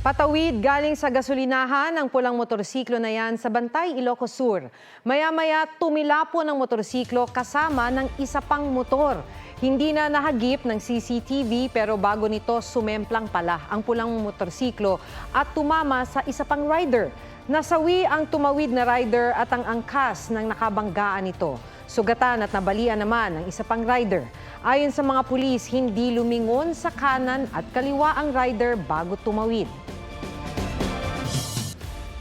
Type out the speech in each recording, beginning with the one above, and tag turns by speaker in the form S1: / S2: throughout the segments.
S1: Patawid galing sa gasolinahan ang pulang motorsiklo na yan sa Bantay, Ilocos Sur. Maya-maya tumilapo ng motorsiklo kasama ng isa pang motor. Hindi na nahagip ng CCTV pero bago nito sumemplang pala ang pulang motorsiklo at tumama sa isa pang rider. Nasawi ang tumawid na rider at ang angkas ng nakabanggaan nito. Sugatan at nabalian naman ang isa pang rider. Ayon sa mga pulis, hindi lumingon sa kanan at kaliwa ang rider bago tumawid.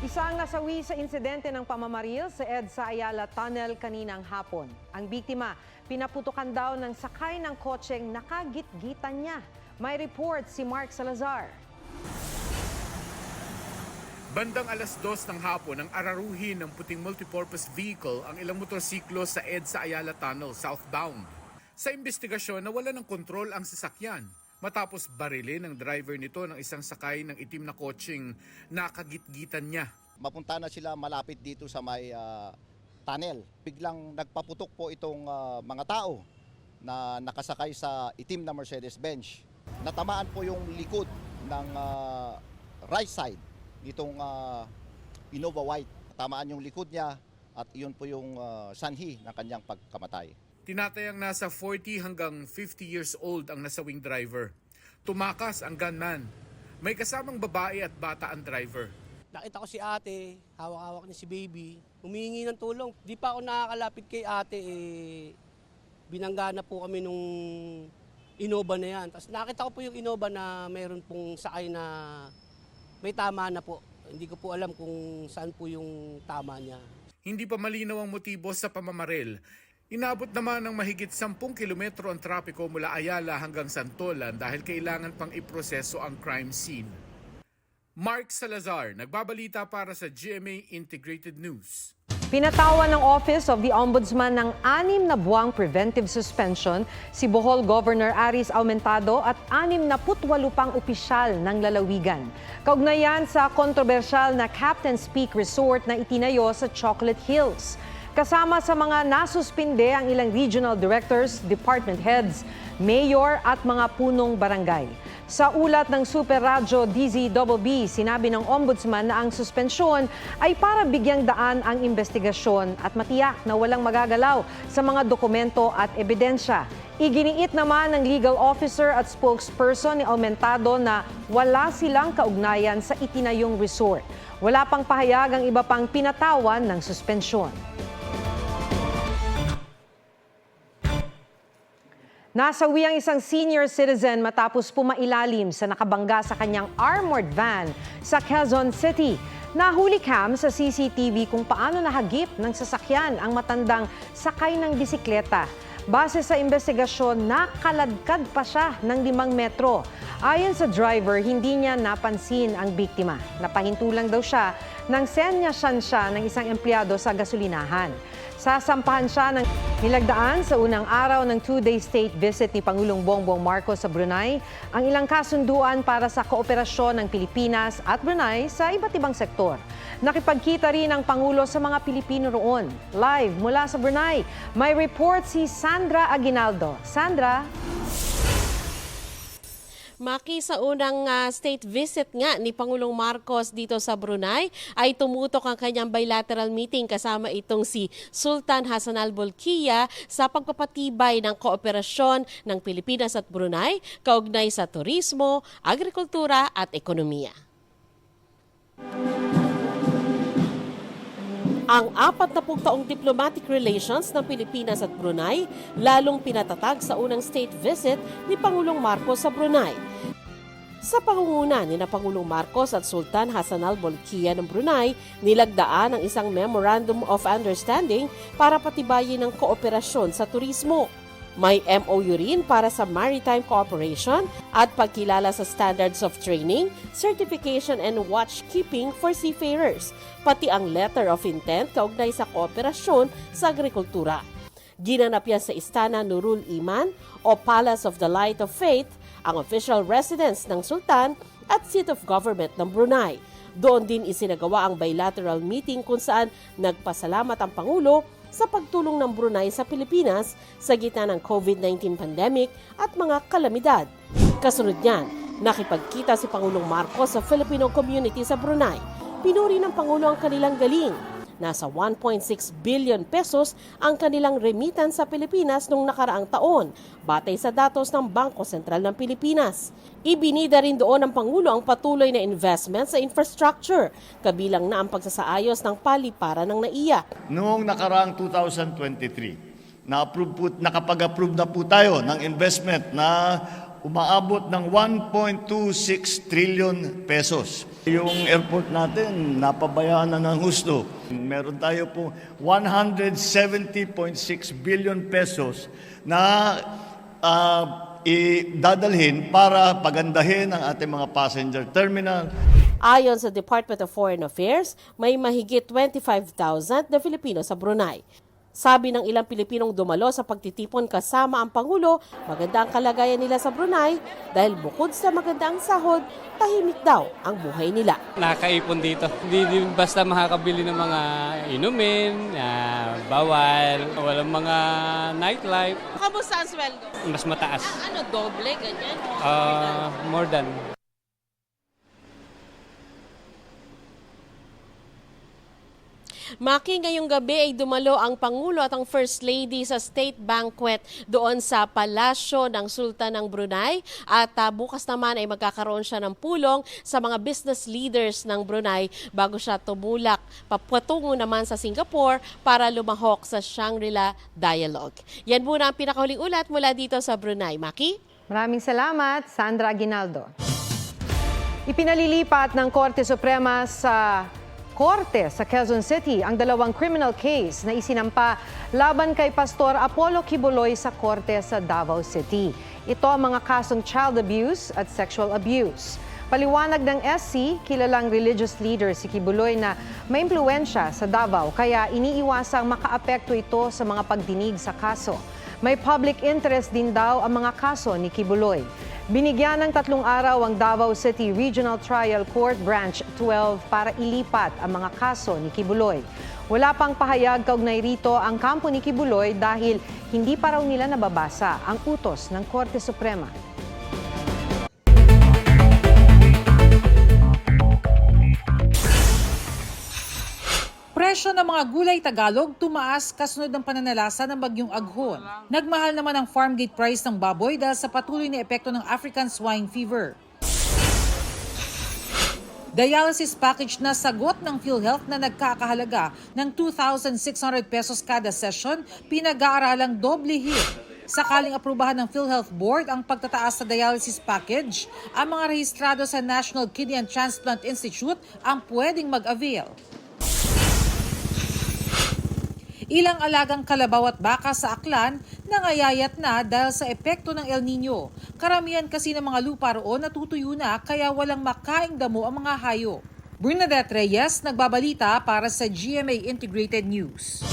S1: Isa ang nasawi sa insidente ng pamamaril sa EDSA Ayala Tunnel kaninang hapon. Ang biktima, pinaputukan daw ng sakay ng kotseng nakagit-gitan niya. May report si Mark Salazar.
S2: Bandang alas 2 ng hapon nang araruhin ng puting multipurpose vehicle ang ilang motorsiklo sa EDSA Ayala Tunnel southbound. Sa investigasyon, nawala ng kontrol ang sasakyan matapos barilin ng driver nito ng isang sakay ng itim na kotseng nakagit-gitan niya.
S3: Mapunta na sila malapit dito sa may tunnel. Biglang nagpaputok po itong mga tao na nakasakay sa itim na Mercedes-Benz. Natamaan po yung likod ng right side nitong Innova White. Tamaan yung likod niya at iyon po yung sanhi ng kanyang pagkamatay.
S2: Tinatayang nasa 40 hanggang 50 years old ang nasawing driver. Tumakas ang gunman. May kasamang babae at bata ang driver.
S4: Nakita ko si ate, hawak-hawak niya si baby, humihingi ng tulong. Di pa ako nakakalapit kay ate, binangga na po kami nung Innova na yan. Tapos nakita ko po yung Innova na mayroon pong sakay na may tama na po. Hindi ko po alam kung saan po yung tama niya.
S2: Hindi pa malinaw ang motibo sa pamamaril. Inabot naman ng mahigit 10 kilometro ang trapiko mula Ayala hanggang Santolan dahil kailangan pang iproseso ang crime scene. Mark Salazar, nagbabalita para sa GMA Integrated News.
S1: Pinatawan ng Office of the Ombudsman ng 6 na buwang preventive suspension si Bohol Governor Aris Aumentado at 68 pang opisyal ng lalawigan. Kaugnayan sa kontrobersyal na Captain's Peak Resort na itinayo sa Chocolate Hills. Kasama sa mga nasuspinde ang ilang regional directors, department heads, mayor at mga punong barangay. Sa ulat ng Super Radyo DZBB, sinabi ng Ombudsman na ang suspensyon ay para bigyang daan ang investigasyon at matiyak na walang magagalaw sa mga dokumento at ebidensya. Iginiit naman ng legal officer at spokesperson ni Aumentado na wala silang kaugnayan sa itinayong resort. Wala pang pahayag ang iba pang pinatawan ng suspensyon. Nasawi ang isang senior citizen matapos pumailalim sa nakabangga sa kanyang armored van sa Quezon City. Nahuli cam sa CCTV kung paano nahagip ng sasakyan ang matandang sakay ng bisikleta. Base sa investigasyon, nakaladkad pa siya ng 5 metro. Ayon sa driver, hindi niya napansin ang biktima. Napahinto lang daw siya nang senyasan siya ng isang empleyado sa gasolinahan. Sasampahan siya ng nilagdaan sa unang araw ng 2-day state visit ni Pangulong Bongbong Marcos sa Brunei ang ilang kasunduan para sa kooperasyon ng Pilipinas at Brunei sa iba't ibang sektor. Nakipagkita rin ang Pangulo sa mga Pilipino roon. Live mula sa Brunei, may report si Sandra Aguinaldo. Sandra?
S5: Maki, sa unang state visit nga ni Pangulong Marcos dito sa Brunei ay tumutok ang kanyang bilateral meeting kasama itong si Sultan Hassan Al Bolkiah sa pagpapatibay ng kooperasyon ng Pilipinas at Brunei kaugnay sa turismo, agrikultura at ekonomiya. Ang 40 taong diplomatic relations ng Pilipinas at Brunei lalong pinatatag sa unang state visit ni Pangulong Marcos sa Brunei. Sa pangunguna ni Pangulong Marcos at Sultan Hassan Al Bolkiah ng Brunei, nilagdaan ang isang Memorandum of Understanding para patibayin ang kooperasyon sa turismo. May MOU rin para sa maritime cooperation at pagkilala sa standards of training, certification and watchkeeping for seafarers, pati ang letter of intent kaugnay sa kooperasyon sa agrikultura. Ginanap yan sa Istana Nurul Iman o Palace of the Light of Faith, ang official residence ng Sultan at seat of government ng Brunei. Doon din isinagawa ang bilateral meeting kung saan nagpasalamat ang Pangulo sa pagtulong ng Brunei sa Pilipinas sa gitna ng COVID-19 pandemic at mga kalamidad. Kasunod niyan, Nakipagkita si Pangulong Marcos sa Filipino community sa Brunei. Pinuri ng Pangulo ang kanilang galing. Nasa 1.6 billion pesos ang kanilang remittance sa Pilipinas noong nakaraang taon, batay sa datos ng Bangko Sentral ng Pilipinas. Ibinida rin doon ng Pangulo ang patuloy na investment sa infrastructure, kabilang na ang pagsasaayos ng paliparan ng NAIA.
S6: Noong nakaraang 2023, nakapag-approve na po tayo ng investment na umaabot ng 1.26 trillion pesos. Yung airport natin, napabayaan na ng husto. Meron tayo po 170.6 billion pesos na idadalhin para pagandahin ang ating mga passenger terminal.
S5: Ayon sa Department of Foreign Affairs, may mahigit 25,000 na Filipino sa Brunei. Sabi ng ilang Pilipinong dumalo sa pagtitipon kasama ang Pangulo, maganda ang kalagayan nila sa Brunei dahil bukod sa maganda ang sahod, tahimik daw ang buhay nila.
S7: Nakakaipon dito. Hindi basta makakabili ng mga inumin, bawal, walang mga nightlife.
S5: Kamusta ang sweldo?
S7: Mas mataas.
S5: Ano, doble, ganyan?
S7: More than.
S5: Maki, ngayong gabi ay dumalo ang Pangulo at ang First Lady sa state banquet doon sa Palasyo ng Sultan ng Brunei at bukas naman ay magkakaroon siya ng pulong sa mga business leaders ng Brunei bago siya tumulak papatungo naman sa Singapore para lumahok sa Shangri-La Dialogue. Yan muna ang pinakahuling ulat mula dito sa Brunei. Maki?
S1: Maraming salamat, Sandra Aguinaldo. Ipinalilipat ng Korte Suprema sa Korte sa Quezon City ang dalawang criminal case na isinampa laban kay Pastor Apollo Kibuloy sa Korte sa Davao City. Ito ang mga kasong child abuse at sexual abuse. Paliwanag ng SC, kilalang religious leader si Kibuloy na may impluwensya sa Davao kaya iniiwasang makaapekto ito sa mga pagdinig sa kaso. May public interest din daw ang mga kaso ni Kibuloy. Binigyan ng 3 araw ang Davao City Regional Trial Court Branch 12 para ilipat ang mga kaso ni Kibuloy. Wala pang pahayag kaugnay rito ang kampo ni Kibuloy dahil hindi pa raw nila nababasa ang utos ng Korte Suprema.
S8: Presyo ng mga gulay Tagalog tumaas kasunod ng pananalasa ng bagyong Aghon. Nagmahal naman ang farm gate price ng baboy dahil sa patuloy na epekto ng African swine fever. Dialysis package na sagot ng PhilHealth na nagkakahalaga ng 2,600 pesos kada session, pinag-aaralang doble hit. Sakaling aprubahan ng PhilHealth Board ang pagtataas sa dialysis package, ang mga rehistrado sa National Kidney and Transplant Institute ang pwedeng mag-avail. Ilang alagang kalabaw at baka sa Aklan nangayayat na dahil sa epekto ng El Nino. Karamihan kasi ng mga lupa roon natutuyo na kaya walang makaing damo ang mga hayop. Bernadette Reyes, nagbabalita para sa GMA Integrated News.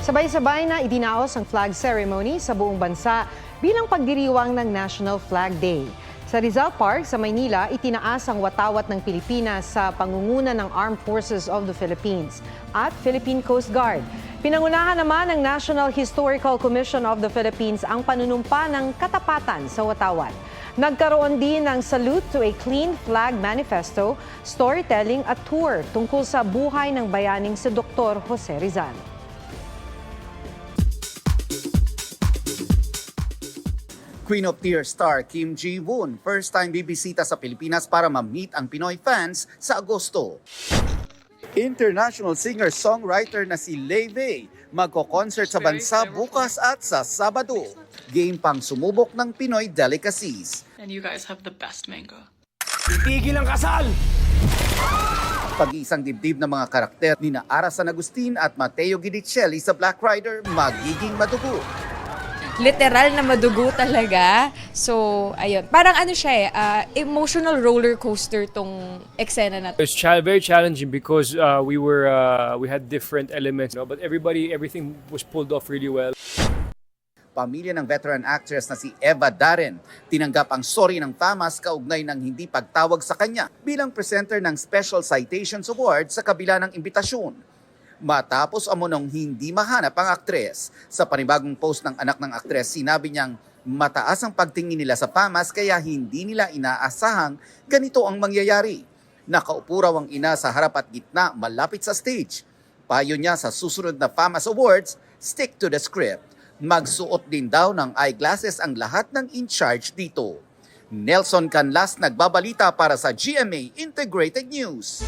S1: Sabay-sabay na idinaos ang flag ceremony sa buong bansa bilang pagdiriwang ng National Flag Day. Sa Rizal Park sa Maynila, itinaas ang watawat ng Pilipinas sa pangunguna ng Armed Forces of the Philippines at Philippine Coast Guard. Pinangunahan naman ng National Historical Commission of the Philippines ang panunumpa ng katapatan sa watawat. Nagkaroon din ng Salute to a Clean Flag Manifesto, storytelling at tour tungkol sa buhay ng bayaning si Dr. Jose Rizal.
S9: Queen of Tears star Kim Ji-woon, first time bibisita sa Pilipinas para ma-meet ang Pinoy fans sa Agosto. International singer-songwriter na si Lei Wei, magko-concert sa bansa bukas at sa Sabado. Game pang sumubok ng Pinoy delicacies.
S10: And you guys have the best mango.
S11: Itigil ang kasal!
S9: Pag-iisang dibdib ng mga karakter ni na Ara San Agustin at Mateo Guidicelli sa Black Rider magiging madugo.
S12: Literal na madugo talaga. So, ayun. Parang ano siya emotional roller coaster tong eksena na to.
S11: It's very challenging because we had different elements, but everything was pulled off really well.
S9: Pamilya ng veteran actress na si Eva Darren tinanggap ang sorry ng FAMAS kaugnay ng hindi pagtawag sa kanya bilang presenter ng Special Citations Award sa kabila ng imbitasyon. matapos amunong hindi mahanap ang aktres. Sa panibagong post ng anak ng aktres, sinabi niyang mataas ang pagtingin nila sa FAMAS kaya hindi nila inaasahang ganito ang mangyayari. Nakaupo raw ang ina sa harap at gitna malapit sa stage. Payo niya sa susunod na FAMAS Awards, stick to the script. Magsuot din daw ng eyeglasses ang lahat ng in-charge dito. Nelson Canlas nagbabalita para sa GMA Integrated News.